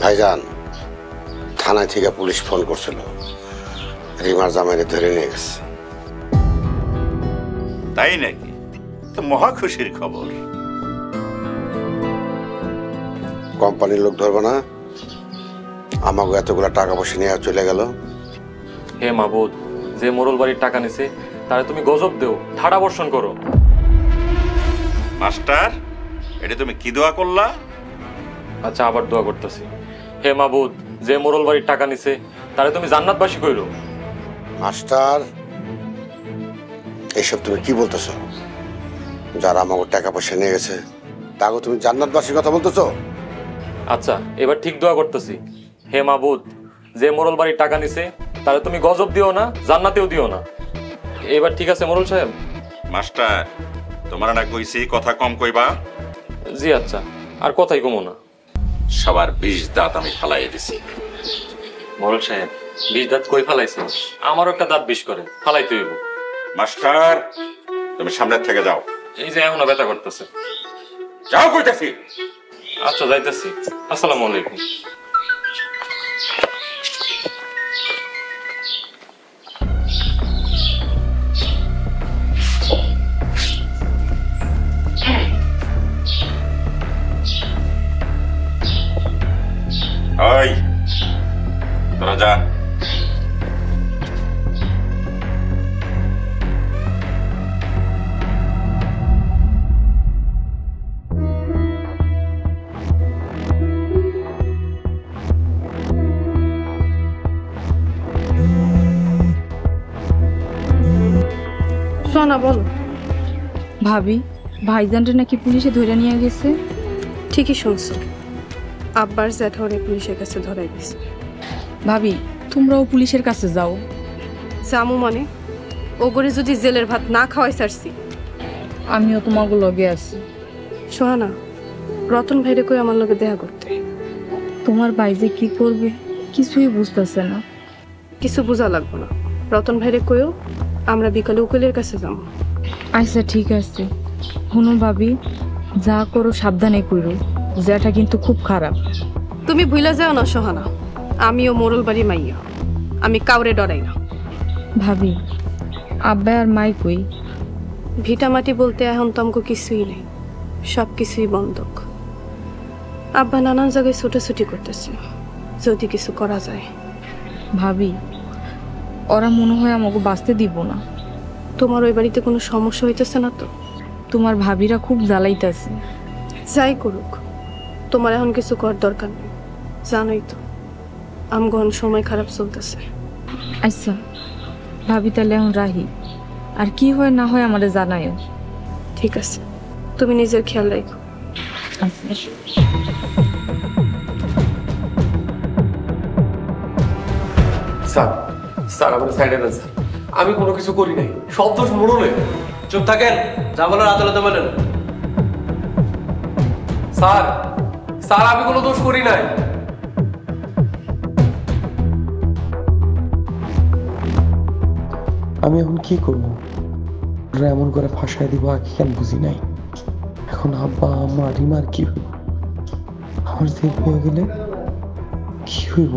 ভাইজান, থানায় থেকে পুলিশ ফোন করছিল, রিমার জামাইরে ধরে নিয়ে গেছে। তাই নাকি? তো মহা খুশির খবর। কোম্পানির লোক ধরবো না, আমাকে এতগুলা টাকা পয়সা নিয়ে চলে গেল। হে মাবুদ, যে মোরল বাড়ির টাকা নিছে তারে তুমি গজব দেও, ঠাড়া বর্ষণ করো। মাস্টার, এটা তুমি কি দোয়া করলা? আচ্ছা, আবার দোয়া করতেছি। হে মাবুদ, যে মোরল বাড়ির টাকা নিছে তারে তুমি জান্নাতবাসী কইরো। মাস্টার, এইসব তুমি কি বলতেছ? যারা আমাকে টাকা পয়সা নিয়ে গেছে তাকে তুমি জান্নাতবাসীর কথা বলতেছো? আচ্ছা, এবার ঠিক দোয়া করতেছি। হে মাবুদ, যে মোরল বাড়ির টাকা নিছে তারে তুমি গজব দিও না, জান্নাতেও দিও না। এবার ঠিক আছে মোরল সাহেব? মাস্টার, তোমার না কইছি কথা কম কইবা? জি আচ্ছা, আর কথাই কমো না। সবার 20 দাঁত আমি ফালাই দিছি। মোরল সাহেব, 20 দাঁত কই ফালাইছেন? আমারও একটা দাঁত 20 করে ফালাইতে হইব। মাস্টার, তুমি সামনের থেকে যাও। এই যে এখনো ব্যথা করতেছে। যাও কইতাছি। আচ্ছা, যাইতেছি। আসসালামু আলাইকুম। ওই তোরা যা। সোনা বলো। ভাবি, ভাইজানটা নাকি পুলিশে ধরে নিয়ে গেছে? ঠিকই শুনছো, আব্বার জ্যাঠরে পুলিশের কাছে ধরাই দিছে। ভাবি, তোমরাও পুলিশের কাছে যাও। জামু মানে ওগরে যদি জেলের ভাত না খাওয়াই সারছি। আমিও তোমাকে লগে আছি। সোহানা, রতন ভাইরে কই আমার লগে দেখা করতে। তোমার ভাই যে কি করবে কিছুই বুঝতেছে না। কিছু বোঝা লাগবে না, রতন ভাইরে কইও আমরা বিকালে উকিলের কাছে যাবো। আচ্ছা ঠিক আছে। শুনো ভাবি, যা করো সাবধানে করো, যেটা কিন্তু খুব খারাপ। তুমি ভুলা যাও না সোহানা, আমিও মোরল বাড়ি মাইয়া, আমি কাউরে ডরাই না। ভাবি, আব্বা আর মাই কই? ভিটামাটি বলতে এখন তো আমাকে কিছুই নেই, সব কিছুই বন্ধক। আব্বা নানান জায়গায় ছুটাছুটি করতেছে, যদি কিছু করা যায়। ভাবি, ওরা মনে হয় আমাকে বাঁচতে দিব না। তোমার ওই বাড়িতে কোনো সমস্যা হইতেছে না তো? তোমার ভাবিরা খুব জ্বালাইতেছে। যাই করুক, তোমার এখন কিছু করার দরকার নেই। জানোই তো আমগন সময় খারাপ চলতেছে। আচ্ছা ভাবি, তাহলে এখন রাহি, আর কি হয় না হয় আমারে জানাইও। ঠিক আছে, তুমি নিজের খেয়াল রাখো। আচ্ছা। স্যার, স্যার আমার সাইডে দেন স্যার, আমি কোনো কিছু করি নাই, সব দোষ মোড়লের। চুপ থাকেন, যা বলার আদালতে বলেন। স্যার, স্যার আমি কোনো দোষ করি নাই। আমি এখন কি করবো? ওরা এমন করে ফাঁসাই দিব আগে কেন বুঝি নাই। এখন আব্বা আম্মা রিমার কি হইব? আমার যে হয়ে গেলে কি হইব?